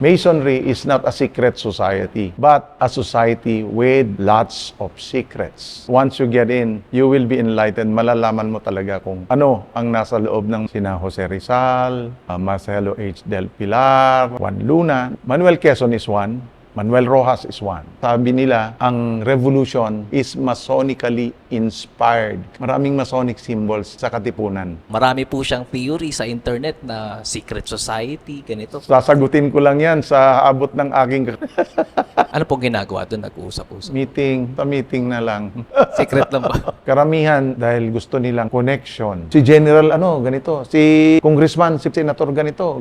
Masonry is not a secret society, but a society with lots of secrets. Once you get in, you will be enlightened. Malalaman mo talaga kung ano ang nasa loob ng sina Jose Rizal, Marcelo H. Del Pilar, Juan Luna. Manuel Quezon is one. Manuel Rojas is one. Sabi nila, ang revolution is Masonically inspired. Maraming Masonic symbols sa Katipunan. Marami po siyang theory sa internet na secret society, ganito. Sasagutin ko lang yan sa abot ng aking Ano pong ginagawa doon? Nag-uusap-usap. meeting na lang. Secret lang ba? Karamihan dahil gusto nilang connection. Si General ganito. Si Congressman, si Senator ganito.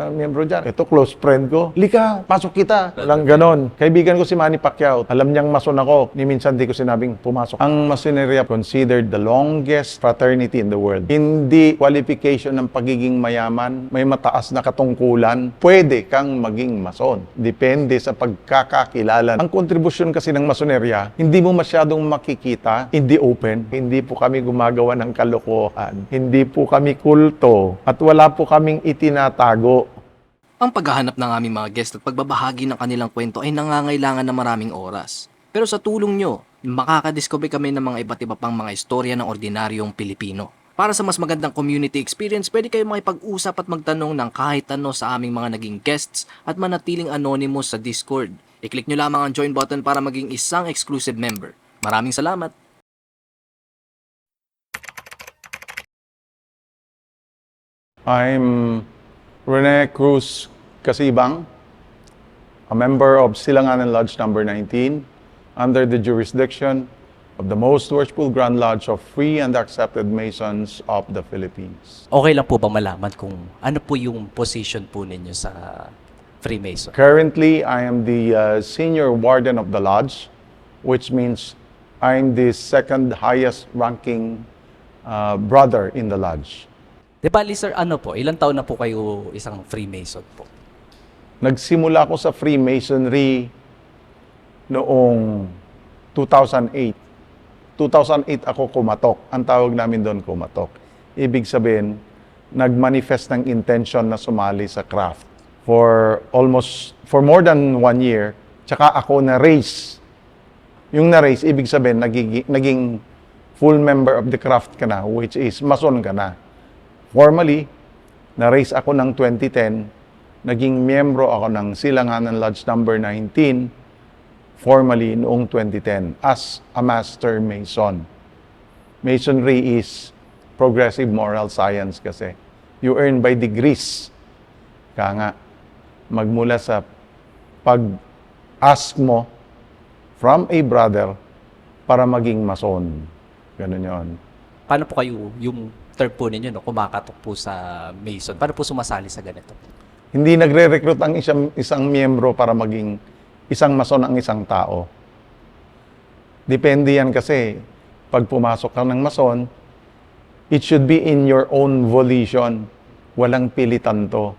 Miyembro dyan. Ito, close friend ko. Lika, pasok kita. Lang ganon. Kaibigan ko si Manny Pacquiao. Alam niyang mason ako. Ni minsan di ko sinabing pumasok. Ang Masoneria considered the longest fraternity in the world. Hindi qualification ng pagiging mayaman, may mataas na katungkulan, pwede kang maging mason. Depende sa pagkakakilala. Ang kontribusyon kasi ng Masoneria, hindi mo masyadong makikita, hindi open. Hindi po kami gumagawa ng kalokohan. Hindi po kami kulto. At wala po kaming itinatago. Ang paghahanap ng aming mga guest at pagbabahagi ng kanilang kwento ay nangangailangan ng maraming oras. Pero sa tulong nyo, makakadiscover kami ng mga iba't iba pang mga istorya ng ordinaryong Pilipino. Para sa mas magandang community experience, pwede kayo makipag-usap at magtanong ng kahit ano sa aming mga naging guests at manatiling anonymous sa Discord. I-click nyo lamang ang join button para maging isang exclusive member. Maraming salamat! I'm Rene Cruz Casibang, a member of Silanganan Lodge number 19, under the jurisdiction of the Most Worshipful Grand Lodge of Free and Accepted Masons of the Philippines. Okay lang po ba malaman kung ano po yung position po ninyo sa Freemason? Currently, I am the senior warden of the lodge, which means I'm the second highest ranking brother in the lodge. Di ba, sir, ano po, ilang taon na po kayo isang Freemason po? Nagsimula ako sa Freemasonry noong 2008. 2008 ako kumatok. Ang tawag namin doon kumatok. Ibig sabihin, nagmanifest ng intention na sumali sa craft for more than 1 year. Tsaka ako na-raise. Yung na-raise, ibig sabihin, naging full member of the craft ka na, which is Mason ka na. Formally, na-raise ako ng 2010, naging miyembro ako ng Silanganan Lodge number 19, formally noong 2010, as a Master Mason. Masonry is progressive moral science kasi. You earn by degrees. Kaya nga, magmula sa pag-ask mo from a brother para maging Mason. Ganun yun. Paano po kayo, yung term po ninyo, no, kumakatok po sa Mason? Paano po sumasali sa ganito? Hindi nagre-recruit ang isang miyembro para maging isang Mason ang isang tao. Depende yan kasi pag pumasok ka ng Mason, it should be in your own volition. Walang pilitan to.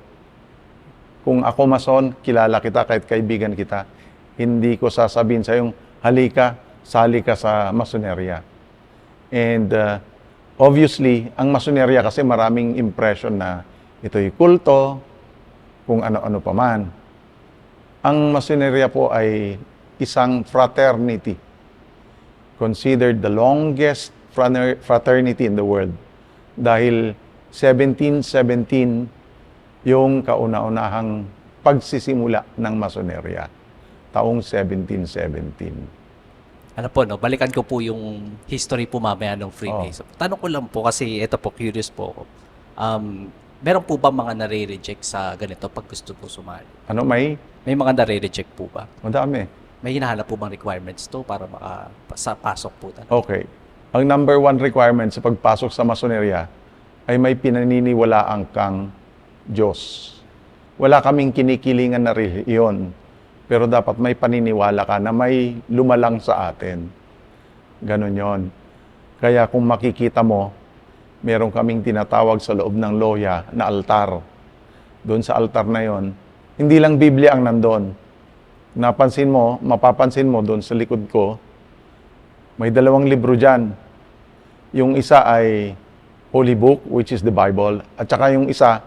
Kung ako Mason, kilala kita kahit kaibigan kita. Hindi ko sasabihin sa yung halika, sali ka sa Masoneria. And obviously, ang Masoneria kasi maraming impression na ito'y kulto, kung ano-ano pa man. Ang Masoneria po ay isang fraternity. Considered the longest fraternity in the world. Dahil 1717 yung kauna-unahang pagsisimula ng Masoneria. Taong 1717. Ano po, no? Balikan ko po yung history po mamaya ng Freemason. Tanong ko lang po kasi ito po, curious po ako. Meron po ba mga nare-reject sa ganito pag gusto po sumali? Ano may? May mga nare-reject po ba? Madami. May hinahanap po bang requirements to para makapasok po? Okay. Ang number 1 requirement sa pagpasok sa Masoneria ay may pinaniniwalaan kang Diyos. Wala kaming kinikilingan na relihiyon, pero dapat may paniniwala ka na may lumalang sa atin. Ganon yon. Kaya kung makikita mo, meron kaming tinatawag sa loob ng loya na altar. Doon sa altar na yon, hindi lang Biblia ang nandun. Mapapansin mo doon sa likod ko, may 2 libro dyan. Yung isa ay Holy Book, which is the Bible, at saka yung isa,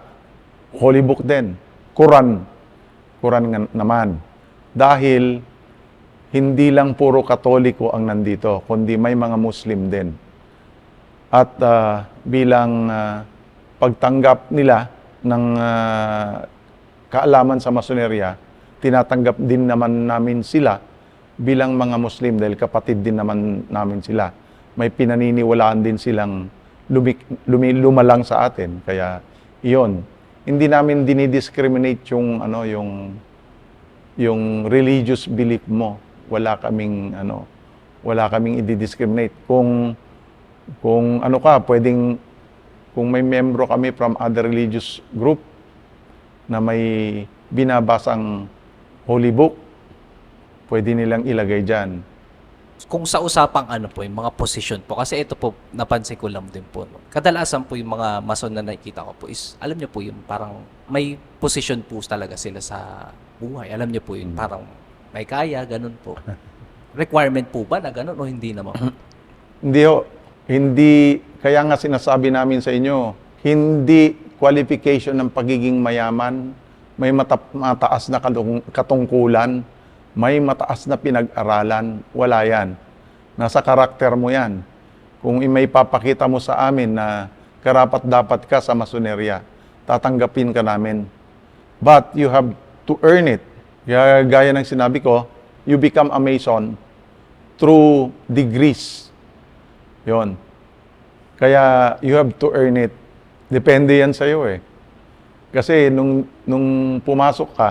Holy Book din, Quran. Quran nga naman. Dahil hindi lang puro Katoliko ang nandito, kundi may mga Muslim din. At bilang pagtanggap nila ng kaalaman sa masonerya, tinatanggap din naman namin sila bilang mga Muslim dahil kapatid din naman namin sila. May pinaniniwalaan din silang lumalang sa atin. Kaya iyon, hindi namin dinidiscriminate yung religious belief mo. Wala kaming i-discriminate. Kung kung may membro kami from other religious group na may binabasang holy book, pwede nilang ilagay diyan. Kung sa usapang yung mga posisyon po, kasi ito po, napansin ko lang din po. No? Kadalasan po yung mga mason na nakikita ko po is, alam niyo po yung parang may posisyon po talaga sila sa buhay. Alam niyo po yun, parang may kaya, ganun po. Requirement po ba na ganun o hindi naman? Hindi, kaya nga sinasabi namin sa inyo, hindi qualification ng pagiging mayaman, may mataas na katungkulan, may mataas na pinag-aralan, wala yan. Nasa karakter mo yan. Kung may papakita mo sa amin na karapat-dapat ka sa masonerya, tatanggapin ka namin. But you have to earn it. Gaya ng sinabi ko, you become a Mason through degrees. Yon. Kaya you have to earn it. Depende yan sa'yo eh. Kasi nung pumasok ka,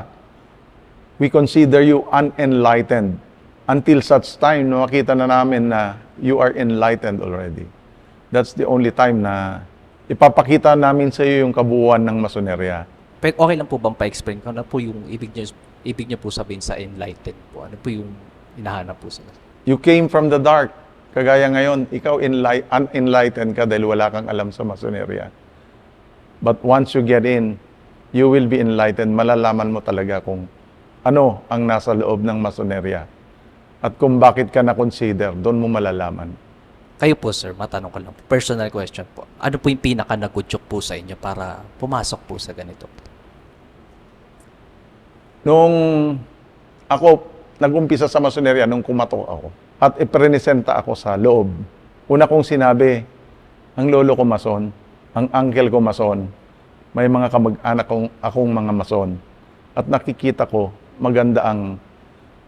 we consider you unenlightened until such time na makita na namin na you are enlightened already. That's the only time na ipapakita namin sa iyo yung kabuuan ng masonerya. Pero okay lang po bang pa-explain ko na po yung ibig niyo po sabihin sa enlightened po? Ano po yung hinahanap po sila? You came from the dark. Kagaya ngayon, ikaw unenlightened ka dahil wala kang alam sa masonerya. But once you get in, you will be enlightened. Malalaman mo talaga kung ano ang nasa loob ng masonerya. At kung bakit ka na-consider, doon mo malalaman. Kayo po sir, matanong ko lang po. Personal question po. Ano po yung pinaka-nagudyok po sa inyo para pumasok po sa ganito? Nung ako nag-umpisa sa masonerya, nung kumatok ako, at ipresenta ako sa loob, una kong sinabi, ang lolo ko mason, ang uncle ko mason, may mga kamag-anak akong mga mason, at nakikita ko maganda ang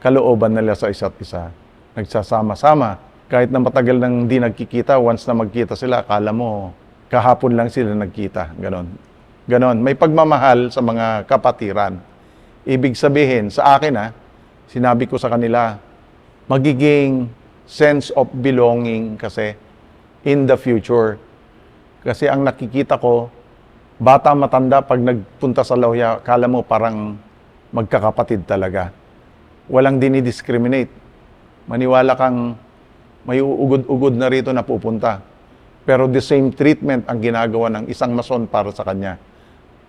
kalooban nila sa isa't isa. Nagsasama-sama. Kahit na matagal nang di nagkikita, once na magkita sila, akala mo, kahapon lang sila nagkita. Ganon. Ganon. May pagmamahal sa mga kapatiran. Ibig sabihin, sa akin sinabi ko sa kanila, magiging sense of belonging kasi in the future. Kasi ang nakikita ko, bata matanda, pag nagpunta sa Lauya, akala mo parang magkakapatid talaga. Walang dinidiscriminate. Maniwala kang may uugod-ugod na rito na pupunta. Pero the same treatment ang ginagawa ng isang mason para sa kanya.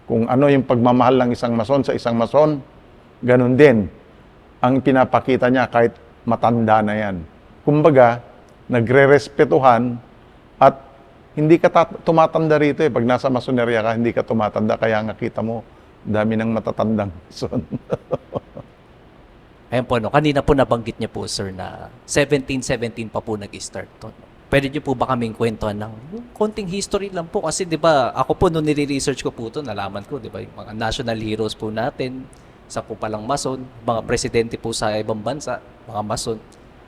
Kung ano yung pagmamahal ng isang mason sa isang mason, ganun din ang pinapakita niya kahit matanda na yan. Kumbaga, nagre-respetuhan at hindi ka tumatanda rito eh. Pag nasa masonerya ka, hindi ka tumatanda. Kaya nga kita mo, dami ng matatandang mason. Ayan po, no? Kanina po nabanggit niyo po, sir, na 1717 pa po nag-start to. No? Pwede niyo po ba kaming kwentuhan ng konting history lang po? Kasi di ba, ako po nung nire-research ko po ito, nalaman ko, di ba, yung mga national heroes po natin, sa po palang mason, mga presidente po sa ibang bansa, mga mason.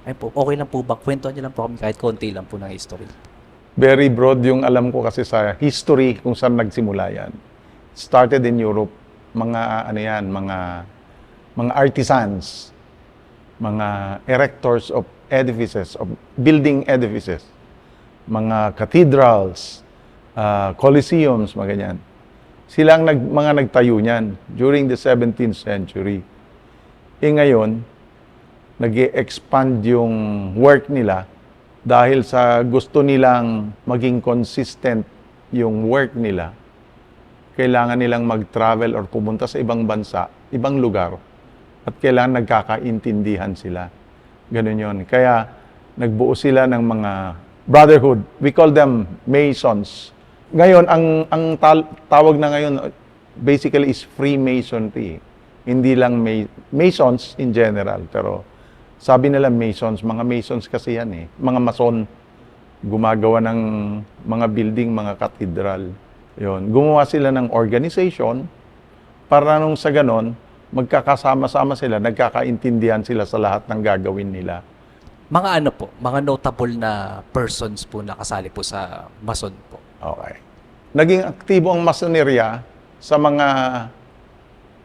Ayun po, okay lang po ba? Kwentuhan niyo lang po kami kahit konti lang po ng history. Very broad yung alam ko kasi sa history kung saan nagsimula yan. Started in Europe, mga mga artisans, mga erectors of edifices, of building edifices, mga cathedrals, coliseums, mga ganyan. Sila ang mga nagtayo niyan during the 17th century. Ngayon, nag-expand yung work nila dahil sa gusto nilang maging consistent yung work nila. Kailangan nilang mag-travel or pumunta sa ibang bansa, ibang lugar, at kailangan nagkakaintindihan sila. Ganun yun. Kaya nagbuo sila ng mga brotherhood. We call them Masons. Ngayon, ang tawag na ngayon basically is Freemasonry. Hindi lang Masons in general, pero sabi nila Masons, mga Masons kasi yan eh. Mga Mason, gumagawa ng mga building, mga katedral. Yun. Gumawa sila ng organization para nung sa ganon, magkakasama-sama sila, nagkakaintindihan sila sa lahat ng gagawin nila. Mga ano po, mga notable na persons po na kasali po sa Mason po. Okay. Naging aktibo ang masonerya sa mga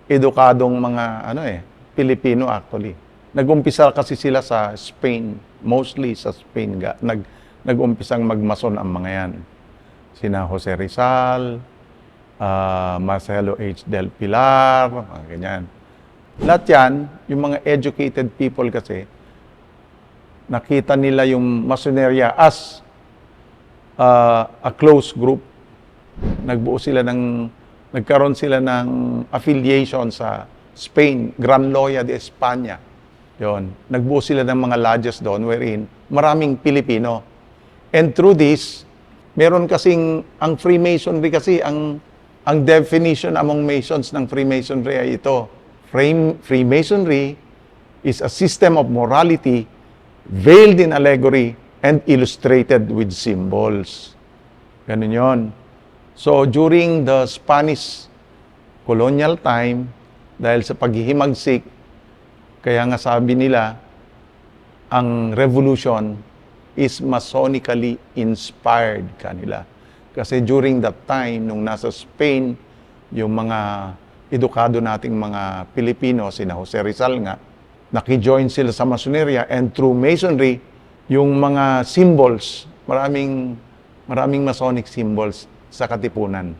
edukadong mga Pilipino actually. Nag-umpisa kasi sila sa Spain, mostly sa Spain nag-umpisang magmason ang mga yan. Sina Jose Rizal, Marcelo H. Del Pilar, mga ganyan. Lahat yan, yung mga educated people kasi, nakita nila yung masonerya as a close group. Nagkaroon sila ng affiliation sa Spain, Gran Loya de España. Yon. Nagbuo sila ng mga lodges doon wherein maraming Pilipino. And through this, meron kasing ang Freemasonry kasi ang definition among Masons ng Freemasonry ay ito. Freemasonry is a system of morality veiled in allegory and illustrated with symbols. Ganun yon. So, during the Spanish colonial time, dahil sa paghihimagsik, kaya nga sabi nila, ang revolution is Masonically inspired kanila. Kasi during that time, nung nasa Spain, yung mga edukado nating mga Pilipino, sina Jose Rizal nga, nakijoin sila sa Masoneria, and through Masonry, yung mga symbols, maraming Masonic symbols sa Katipunan.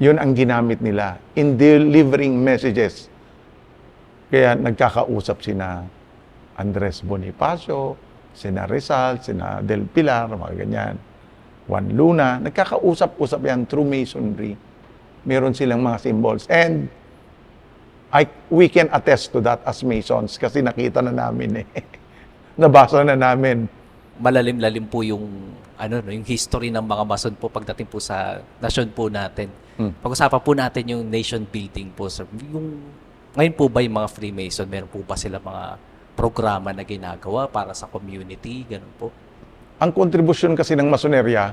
Yun ang ginamit nila in delivering messages. Kaya nagkakausap sina Andres Bonifacio, sina Rizal, sina Del Pilar, mga ganyan. Juan Luna, nagkakausap-usap yan through Masonry. Meron silang mga symbols. And we can attest to that as Masons kasi nakita na namin eh. Nabasa na namin. Malalim-lalim po yung yung history ng mga Mason po pagdating po sa nation po natin. Pag-usapan po natin yung nation building po, sir. Ngayon po ba yung mga Freemason, meron po ba sila mga programa na ginagawa para sa community, ganun po? Ang kontribusyon kasi ng Masonerya,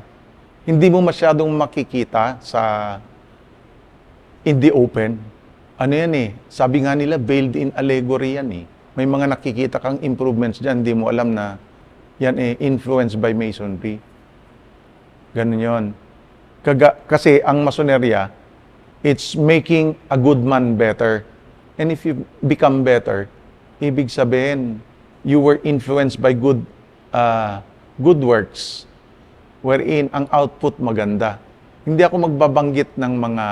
hindi mo masyadong makikita in the open. Ano yan eh, sabi nga nila, veiled in allegory yan eh. May mga nakikita kang improvements dyan, hindi mo alam na yan eh, influenced by Masonry. Ganun yun. Kasi ang Masonerya, it's making a good man better. And if you become better, ibig sabihin, you were influenced by good works, wherein ang output maganda. Hindi ako magbabanggit ng mga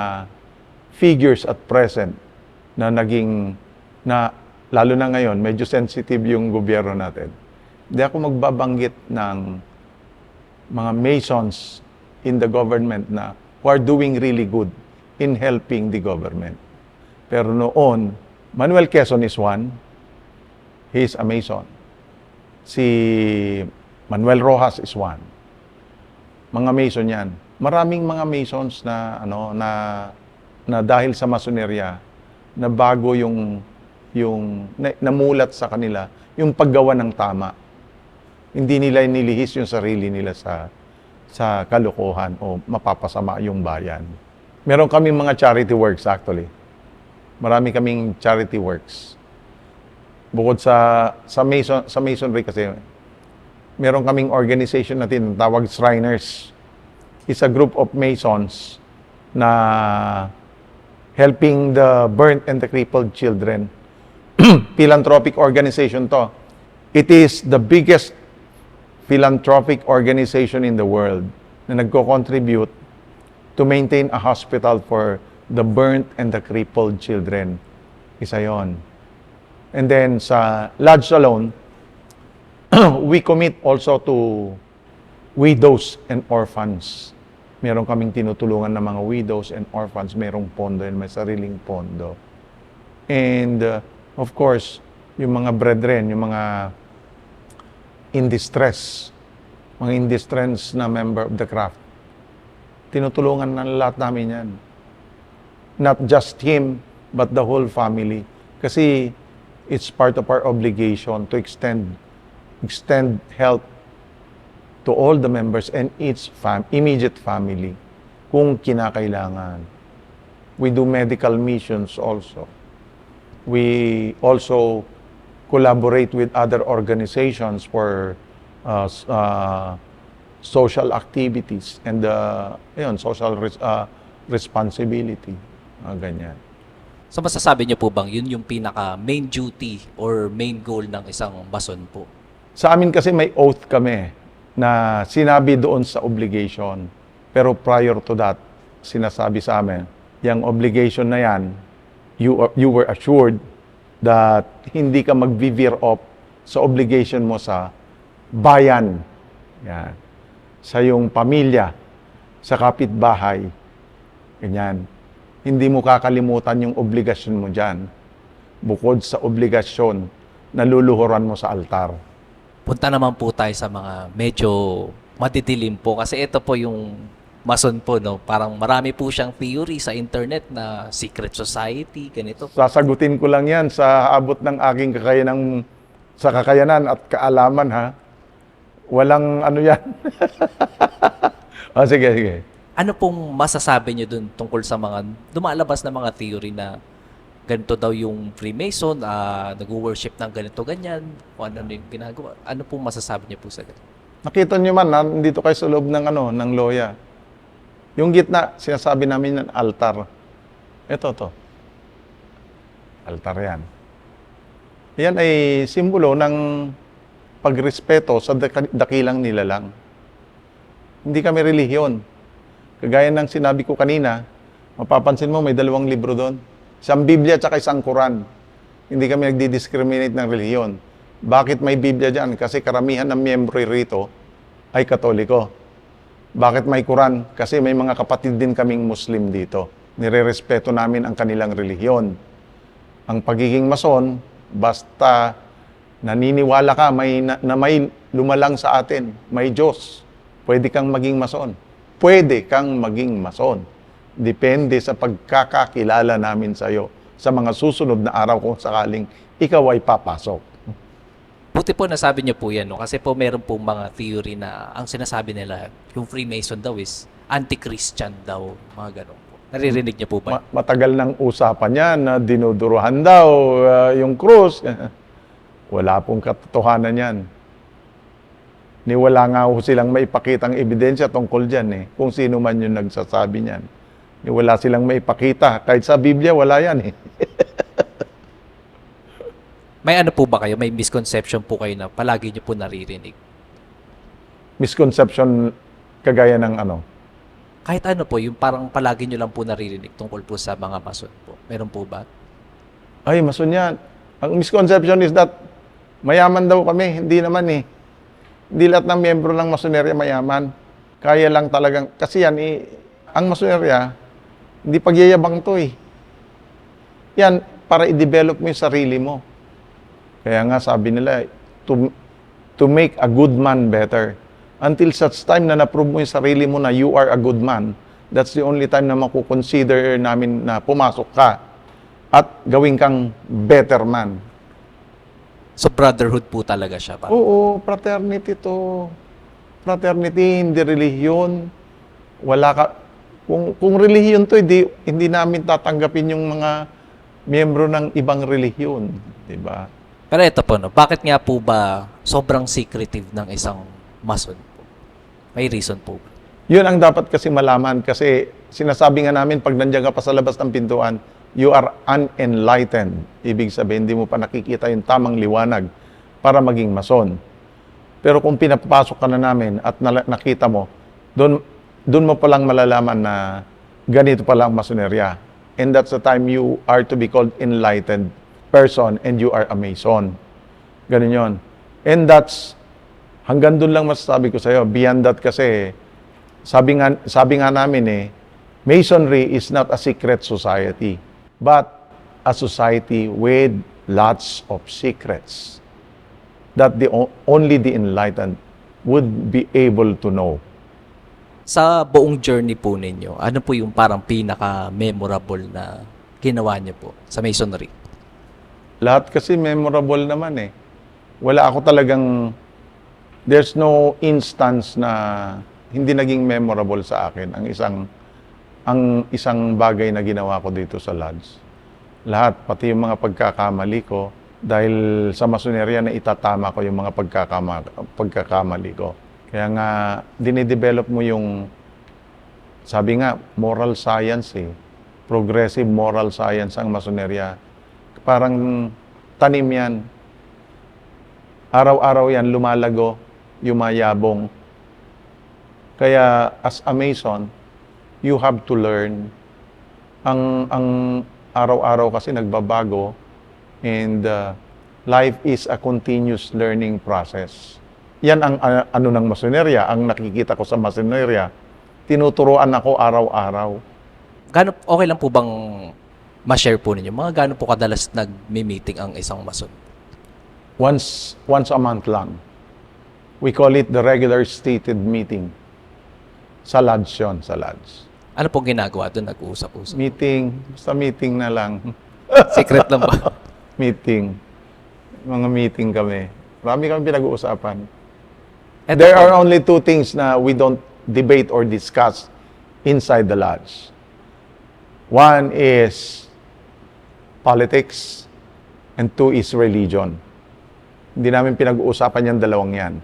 figures at present na lalo na ngayon, medyo sensitive yung gobyerno natin. Hindi ako magbabanggit ng mga Masons in the government na who are doing really good in helping the government. Pero noon, Manuel Quezon is one. He is a Mason. Si Manuel Rojas is one. Mga Mason yan. Maraming mga Masons na dahil sa Masonerya, na bago namulat sa kanila yung paggawa ng tama. Hindi nila nilihis yung sarili nila sa kalokohan o mapapasama yung bayan. Meron kaming mga charity works actually. Marami kaming charity works. Bukod sa Masonry kasi, meron kaming organization natin tawag Shriners. It's a group of Masons na helping the burnt and the crippled children. Philanthropic organization to. It is the biggest philanthropic organization in the world na nagko-contribute to maintain a hospital for the burnt and the crippled children. Isa yon. And then sa Lodge alone, we commit also to widows and orphans. Meron kaming tinutulungan ng mga widows and orphans. Merong pondo and may sariling pondo. And of course, yung mga brethren, yung mga in distress na member of the craft, tinutulungan na lahat namin yan. Not just him, but the whole family. Kasi it's part of our obligation to extend help to all the members and its immediate family kung kinakailangan. We do medical missions also. We also collaborate with other organizations for social activities and social responsibility. Ganyan. So masasabi niyo po bang yun yung pinaka main duty or main goal ng isang mason po? Sa amin kasi may oath kami na sinabi doon sa obligation. Pero prior to that, sinasabi sa amin, yung obligation na yan, you were assured that hindi ka mag-veer off sa obligation mo sa bayan. Yan. Sa iyong pamilya, sa kapitbahay. Ganyan. Hindi mo kakalimutan yung obligasyon mo dyan. Bukod sa obligasyon na luluhuran mo sa altar. Punta naman po tayo sa mga medyo madidilim po kasi ito po yung mason po, no? Parang marami po siyang theory sa internet na secret society, ganito. Sasagutin ko lang yan sa abot ng aking kakayanan at kaalaman, ha? Walang ano yan. Sige. Ano pong masasabi niyo dun tungkol sa mga lumalabas na mga theory na ganito daw yung Freemason, nag-worship ng ganito ganyan, kung ano yung ginagawa. Ano pong masasabi niyo po sa ganito? Nakita niyo man, nandito kayo sa loob ng loya. Yung gitna, sinasabi namin ng altar. Ito to. Altar yan. Yan ay simbolo ng pagrespeto sa dakilang nilalang. Hindi kami relihiyon. Kagaya ng sinabi ko kanina, mapapansin mo may 2 libro doon. Isang Biblia at isang Quran. Hindi kami nagdi-discriminate ng relihiyon. Bakit may Biblia dyan? Kasi karamihan ng miyembro rito ay Katoliko. Bakit may Quran? Kasi may mga kapatid din kaming Muslim dito. Nirerespeto namin ang kanilang relihiyon. Ang pagiging mason, basta naniniwala ka na may lumalang sa atin, may Diyos, pwede kang maging mason. Pwede kang maging mason. Depende sa pagkakakilala namin sa iyo sa mga susunod na araw kung sakaling ikaw ay papasok. Buti po nasabi niyo po yan, no? Kasi po meron po mga theory na ang sinasabi nila, yung Freemason daw is anti-Christian daw, mga ganun po. Naririnig niyo po ba? Matagal nang usapan yan na dinuduruhan daw yung krus. Wala pong katotohanan yan. Wala nga ho silang maipakitang ebidensya tungkol dyan eh. Kung sino man yung nagsasabi niyan. Wala silang maipakita. Kahit sa Biblia, wala yan eh. May ano po ba kayo? May misconception po kayo na palagi niyo po naririnig? Misconception kagaya ng ano? Kahit ano po, yung parang palagi niyo lang po naririnig tungkol po sa mga mason po. Meron po ba? Ay, mason yan. Ang misconception is that mayaman daw kami. Hindi naman eh. Hindi lahat ng miyembro ng masonerya mayaman. Kaya lang talagang, kasi yan eh, ang masonerya, hindi pagyayabang to eh. Yan, para i-develop mo yung sarili mo. Kaya nga sabi nila, to make a good man better. Until such time na na-prove mo yung sarili mo na you are a good man, that's the only time na makukonsider namin na pumasok ka at gawin kang better man. So brotherhood po talaga siya. Parang. Oo, fraternity to. Fraternity, hindi relihiyon. Wala ka, kung relihiyon to, hindi namin tatanggapin yung mga miyembro ng ibang relihiyon. Diba? Pero ito po, no, bakit nga po ba sobrang secretive ng isang mason po? May reason po. Yun ang dapat kasi malaman kasi sinasabi nga namin pag nandiyan ka pa sa labas ng pintuan, you are unenlightened. Ibig sabihin, hindi mo pa nakikita yung tamang liwanag para maging mason. Pero kung pinapasok ka na namin at nakita mo, doon mo palang malalaman na ganito pala ang masonerya. And that's the time you are to be called enlightened person and you are a mason. Ganun yun. And that's, hanggang doon lang masasabi ko sa'yo. Beyond that kasi, sabi nga namin eh, Masonry is not a secret society, but a society with lots of secrets that only the enlightened would be able to know. Sa buong journey po ninyo, ano po yung parang pinaka-memorable na ginawa niyo po sa Masonry? Lahat kasi memorable naman eh. Wala ako talagang, there's no instance na hindi naging memorable sa akin ang isang bagay na ginawa ko dito sa Lodge. Lahat, pati yung mga pagkakamali ko, dahil sa masonerya na itatama ko yung mga pagkakamali ko. Kaya nga, dinidevelop mo yung, sabi nga, moral science eh. Progressive moral science ang masonerya. Parang tanim yan. Araw-araw yan, lumalago, yumayabong. Kaya as a Mason, you have to learn. Ang araw-araw kasi nagbabago and life is a continuous learning process. Yan ang ano ng masonerya, ang nakikita ko sa masonerya. Tinuturuan ako araw-araw. Okay lang po bang ma-share po ninyo? Mga gaano po kadalas nag-meeting ang isang Mason? Once a month lang. We call it the regular stated meeting. Sa Lodge yun, sa Lodge. Ano pong ginagawa doon? Nag-uusap-usap? Meeting, basta meeting na lang. Secret lang ba? Meeting. Mga meeting kami. Marami kami pinag-uusapan. Eto There po, are only two things na we don't debate or discuss inside the Lodge. One is politics and two is religion. Hindi namin pinag-uusapan yung dalawang yan.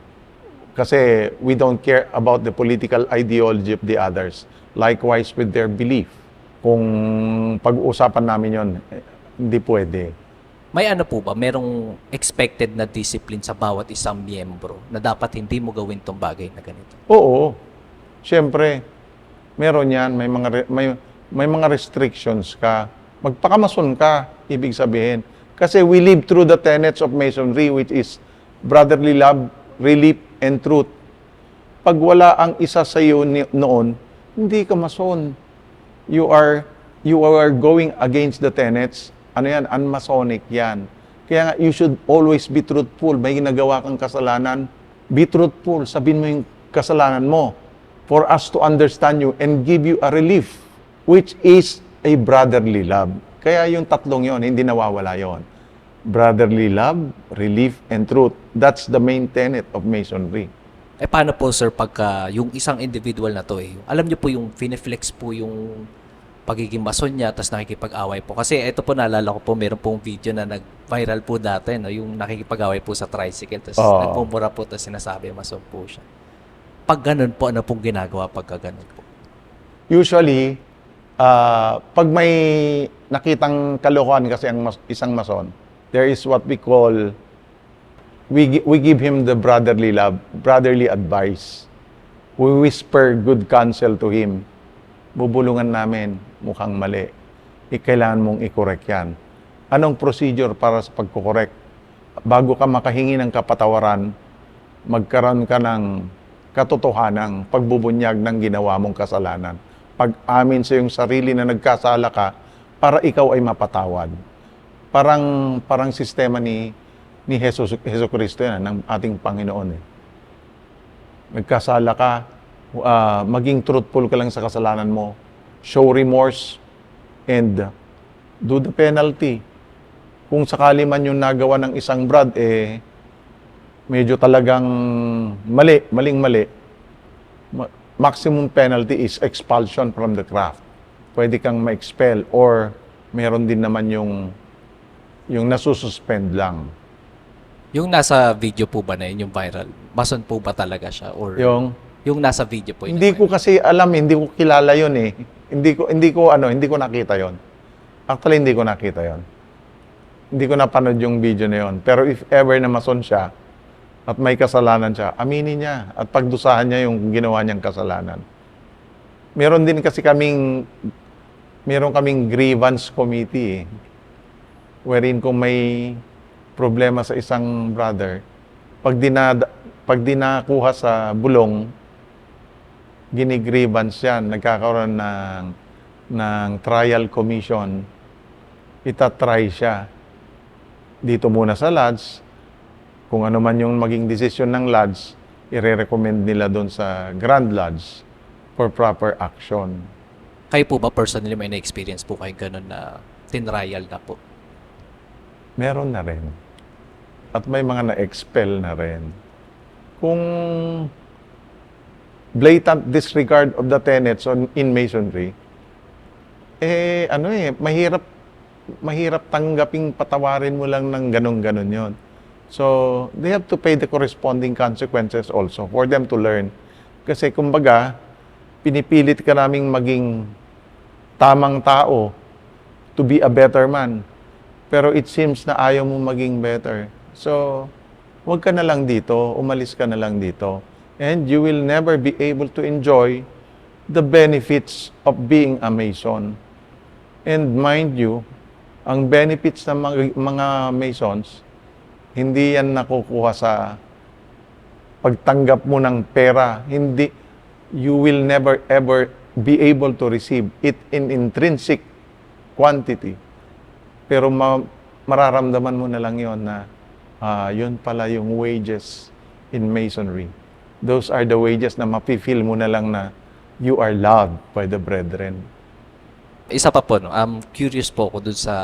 Kasi we don't care about the political ideology of the others. Likewise with their belief. Kung pag-uusapan namin yon, hindi pwede. may ano po ba? Merong expected na discipline sa bawat isang miyembro na dapat hindi mo gawin tong bagay na ganito? Oo. Siyempre, meron yan. May mga restrictions ka. Magpakamason ka, ibig sabihin. Kasi we live through the tenets of Masonry, which is brotherly love, relief, and truth. Pag wala ang isa sa iyo noon, hindi ka mason. You are going against the tenets. Ano yan? Unmasonic yan. Kaya nga, you should always be truthful. May ginagawa kang kasalanan, be truthful. Sabihin mo yung kasalanan mo for us to understand you and give you a relief, which is a brotherly love. Kaya yung tatlong yon, hindi nawawala yon. Brotherly love, relief, and truth. That's the main tenet of Masonry. Paano po sir pagka yung isang individual na to alam niyo po yung fineflex po yung pagiging Mason niya tapos nakikipag-away po. Kasi ito po naalala ko po, meron pong video na nag-viral po dati, no? Yung nakikipag-away po sa tricycle tapos nagpumura po tapos sinasabi Mason po siya. Pag ganun po, ano pong ginagawa pagka ganun po? Usually, pag may nakitang kalokohan kasi ang isang Mason, there is what we call, we give him the brotherly love, brotherly advice. We whisper good counsel to him. Bubulungan namin, mukhang mali. Kailangan mong i-correct yan. Anong procedure para sa pagkukorek? Bago ka makahingi ng kapatawaran, magkaroon ka ng katotohanang pagbubunyag ng ginawa mong kasalanan. Pag-amin sa iyong sarili na nagkasala ka para ikaw ay mapatawad. Parang sistema ni Heso Kristo yan, ng ating Panginoon. Nagkasala ka, maging truthful ka lang sa kasalanan mo. Show remorse and do the penalty. Kung sakali man yung nagawa ng isang brad, medyo talagang maling-mali. Maximum penalty is expulsion from the craft. Pwede kang ma-expel or meron din naman yung nasususpend lang. Yung nasa video po ba na yun, yung viral, Mason po ba talaga siya? Or yung nasa video po yun? Hindi ko kasi alam, hindi ko kilala yun eh. Hindi ko nakita yon. Actually, hindi ko nakita yon. Hindi ko napanood yung video na yon. Pero if ever na Mason siya at may kasalanan siya, aminin niya at pagdusahan niya yung ginawa niyang kasalanan. Meron kaming grievance committee wherein kung may problema sa isang brother, pag dinakuha sa bulong, ginigrievance yan, nagkakaroon ng trial commission, itatry siya. Dito muna sa Lodge, kung ano man yung maging desisyon ng Lodge, i-recommend nila doon sa Grand Lodge for proper action. Kayo po ba personally may na-experience po kayo ganun na tinrial na po? Meron na rin. At may mga na-expel na rin. Kung blatant disregard of the tenets in Masonry, mahirap tanggaping patawarin mo lang ng ganun-ganun yon. So, they have to pay the corresponding consequences also for them to learn. Kasi kumbaga, pinipilit ka naming maging tamang tao to be a better man. Pero it seems na ayaw mo maging better. So, huwag ka na lang dito, umalis ka na lang dito. And you will never be able to enjoy the benefits of being a Mason. And mind you, ang benefits ng mga Masons, hindi yan nakukuha sa pagtanggap mo ng pera. Hindi, you will never ever be able to receive it in intrinsic quantity. Pero mararamdaman mo na lang yon na yun pala yung wages in Masonry. Those are the wages na mapifeel mo na lang na you are loved by the brethren. Isa pa po, no, curious po ako dun sa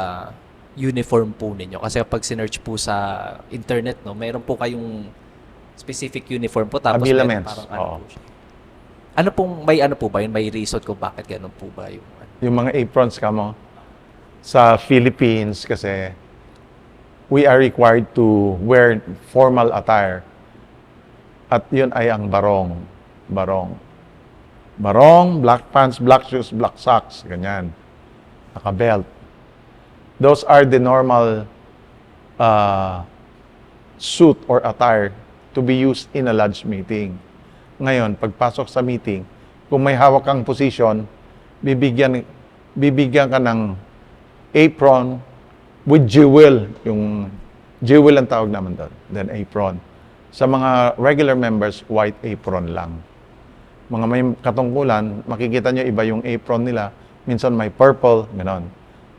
uniform po ninyo. Kasi kapag sinearch po sa internet, no, mayroon po kayong specific uniform po. Tapos Habiliments, parang oo. po siya. Ano po ba yun? May reason ko bakit ganun po ba yung Yung mga aprons ka mo, sa Philippines kasi we are required to wear formal attire. At yun ay ang barong. Barong, black pants, black shoes, black socks, ganyan. Naka-belt. Those are the normal suit or attire to be used in a lodge meeting. Ngayon, pagpasok sa meeting, kung may hawak kang position, bibigyan ka ng apron with jewel. Yung jewel ang tawag naman doon. Then apron. Sa mga regular members, white apron lang. Mga may katungkulan, makikita nyo iba yung apron nila. Minsan may purple, gano'n.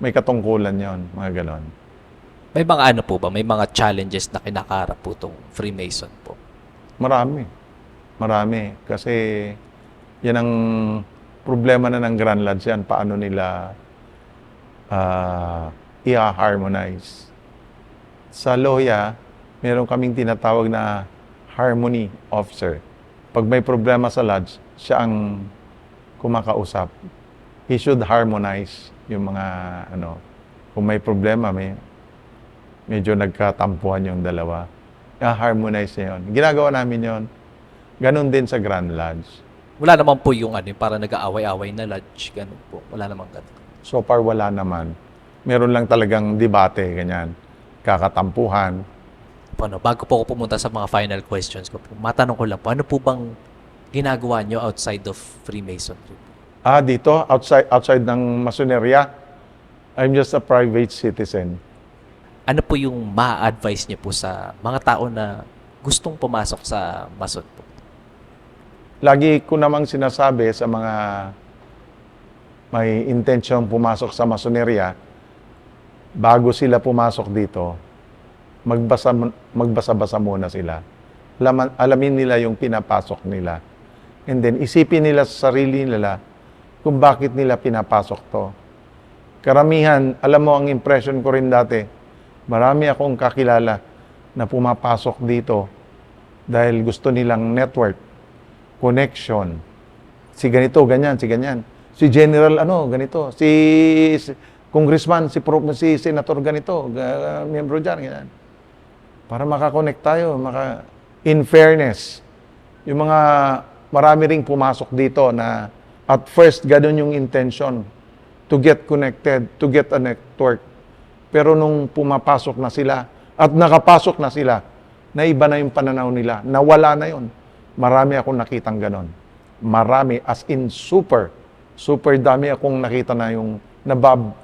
May katungkulan yon, mga gano'n. may mga ano po ba? May mga challenges na kinakarap po itong Freemason po? Marami. Kasi yan ang problema na ng Grand Lodge yan. Paano nila i-harmonize. Sa Loya, meron kaming tinatawag na harmony officer. Pag may problema sa lodge, siya ang kumakausap. He should harmonize yung mga kung may problema, medyo nagkatampuhan yung dalawa. I-harmonize niya yun. Ginagawa namin yon. Ganon din sa Grand Lodge. Wala naman po yung para nag-aaway-away na lodge. Ganun po. Wala naman ganun. So far, wala naman. Meron lang talagang debate, ganyan. Kakatampuhan. Bago po ako pumunta sa mga final questions ko po, matanong ko lang po, ano po bang ginagawa nyo outside of Freemasonry? Dito, outside ng masoneria, I'm just a private citizen. Ano po yung ma-advise nyo po sa mga tao na gustong pumasok sa Mason po? Lagi ko namang sinasabi sa mga may intensyong pumasok sa masoneria, bago sila pumasok dito, magbasa-basa muna sila. Alamin nila yung pinapasok nila. And then, isipin nila sa sarili nila kung bakit nila pinapasok to. Karamihan, alam mo, ang impression ko rin dati, marami akong kakilala na pumapasok dito dahil gusto nilang network, connection. Si ganito, ganyan, si ganyan. Si General, ganito. Si Congressman, si Senator ganito, miyembro dyan, ganyan. Para makakonect tayo, in fairness, yung mga marami ring pumasok dito na at first, ganun yung intention to get connected, to get a network. Pero nung pumapasok na sila at nakapasok na sila, naiba na yung pananaw nila, nawala na yun. Marami akong nakitang ganon. Marami, as in super dami akong nakita na yung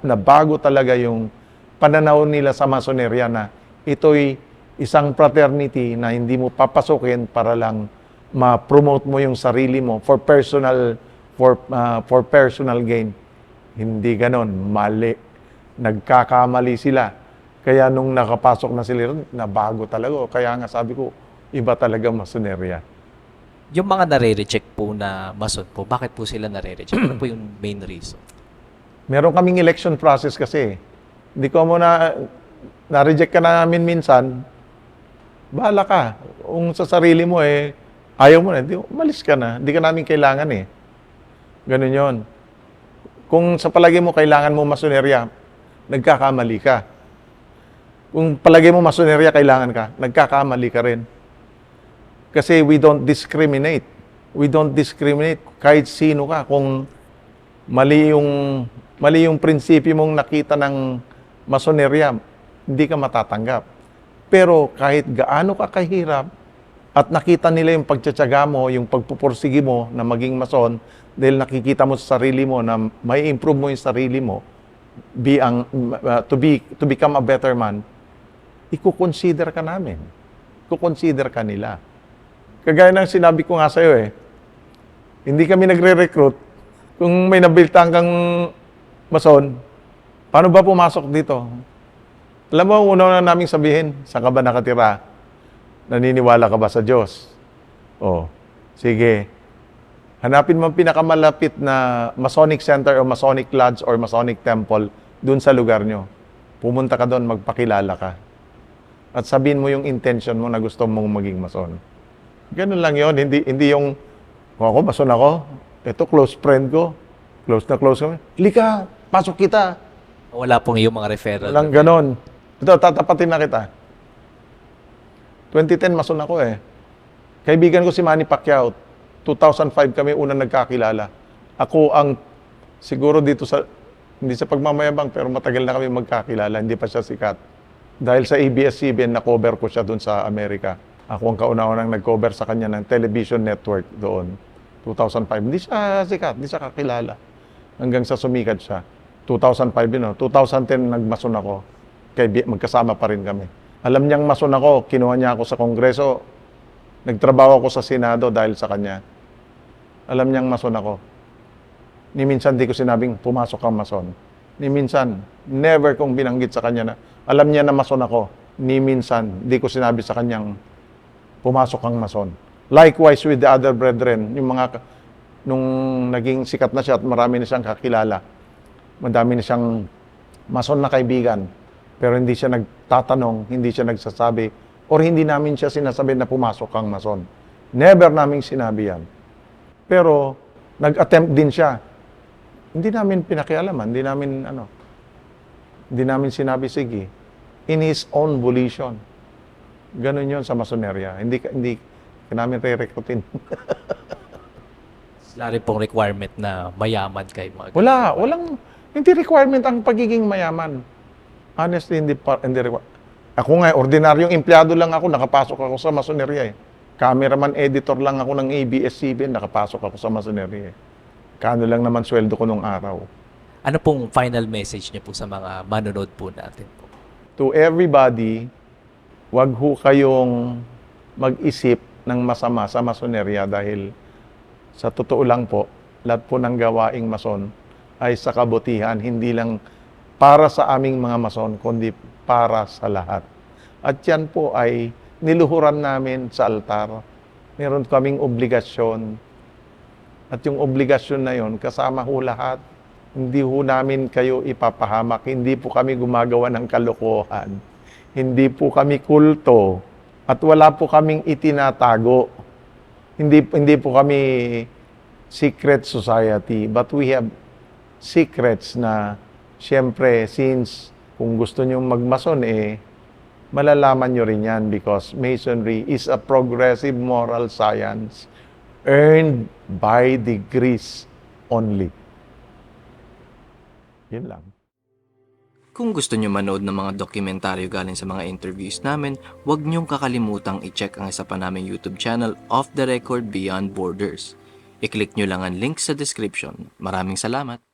nabago talaga yung pananaw nila sa masoneria na ito'y isang fraternity na hindi mo papasukin para lang ma-promote mo yung sarili mo for personal gain. Hindi ganon. Mali. Nagkakamali sila. Kaya nung nakapasok na sila, nabago talaga. Kaya nga sabi ko, iba talaga masoneria. Yung mga nare-reject po na Mason po, bakit po sila nare-reject? Ano po yung main reason? Meron kaming election process kasi. Hindi ko mo na-reject ka namin minsan, bahala ka. Kung sa sarili mo ayaw mo na, umalis ka na. Hindi ka namin kailangan Ganun yon. Kung sa palagi mo kailangan mo masonerya, nagkakamali ka. Kung palagi mo masonerya kailangan ka, nagkakamali ka rin. Kasi we don't discriminate. We don't discriminate kahit sino ka. Kung mali yung prinsipyo mong nakita ng masonerya, hindi ka matatanggap. Pero kahit gaano ka kahirap at nakita nila yung pagtsatsaga mo, yung pagpupursige mo na maging mason, dahil nakikita mo sa sarili mo na may improve mo yung sarili mo, to become a better man, iko-consider ka namin. Iko-consider ka nila. Kagaya ng sinabi ko nga sa'yo hindi kami nagre-recruit. Kung may nabiltang kang mason, paano ba pumasok dito? Alam mo, una na naming sabihin, saan ka ba nakatira? Naniniwala ka ba sa Diyos? Sige. Hanapin mo ang pinakamalapit na Masonic Center o Masonic Lodge or Masonic Temple dun sa lugar nyo. Pumunta ka doon, magpakilala ka. At sabihin mo yung intention mo na gusto mong maging mason. Ganun lang yon. Hindi yung, ako, mason ako. Ito, close friend ko. Close na close kami. Lika, pasok kita. Wala pong yung mga referral. Walang ganon. Ito, tatapatin na kita. 2010, mason ako Kaibigan ko si Manny Pacquiao. 2005 kami unang nagkakilala. Ako ang, siguro dito sa, hindi sa pagmamayabang, pero matagal na kami magkakilala. Hindi pa siya sikat. Dahil sa ABS-CBN, na-cover ko siya doon sa Amerika. Ako ang kauna-unang nag-cover sa kanya ng television network doon. 2005. Hindi siya sikat, hindi siya kakilala. Hanggang sa sumikat siya. 2005 yun, 2010 nagmason ako. Magkasama pa rin kami. Alam niyang mason ako, kinuha niya ako sa Kongreso. Nagtrabaho ako sa Senado dahil sa kanya. Alam niyang mason ako. Ni minsan di ko sinabing, pumasok kang mason. Ni minsan, never kong binanggit sa kanya na, alam niya na mason ako. Ni minsan, di ko sinabi sa kanyang, pumasok kang mason. Likewise with the other brethren, yung nung naging sikat na siya at marami na siyang kakilala. Madami na siyang mason na kaibigan. Pero hindi siya nagtatanong, hindi siya nagsasabi, or hindi namin siya sinasabi na pumasok kang mason. Never namin sinabi yan. Pero, nag-attempt din siya. Hindi namin pinakialaman, hindi namin sinabi, sige. In his own volition. Ganun yun sa masonerya. Hindi ka namin re-recruitin. Wala rin pong requirement na mayaman kayo. Hindi requirement ang pagiging mayaman. Honestly, hindi requirement. Ako nga, ordinaryong empleyado lang ako, nakapasok ako sa masonerya Cameraman editor lang ako ng ABS-CBN, nakapasok ako sa masonerya Kano lang naman sweldo ko nung araw. Ano pong final message niyo po sa mga manonood po natin po? To everybody, wag ho kayong mag-isip ng masama sa masonerya dahil sa totoo lang po, lahat po ng gawaing mason ay sa kabutihan, hindi lang para sa aming mga mason, kundi para sa lahat. At yan po ay niluhuran namin sa altar. Meron kaming obligasyon. At yung obligasyon na yon, kasama ho lahat. Hindi ho namin kayo ipapahamak. Hindi po kami gumagawa ng kalokohan. Hindi po kami kulto. At wala po kaming itinatago. Hindi po kami secret society. But we have secrets na, siyempre, since kung gusto nyo magmason, malalaman nyo rin yan because Masonry is a progressive moral science earned by degrees only. Yun lang. Kung gusto nyo manood ng mga dokumentaryo galing sa mga interviews namin, huwag nyong kakalimutang i-check ang isa pa naming YouTube channel, Off the Record Beyond Borders. I-click nyo lang ang link sa description. Maraming salamat!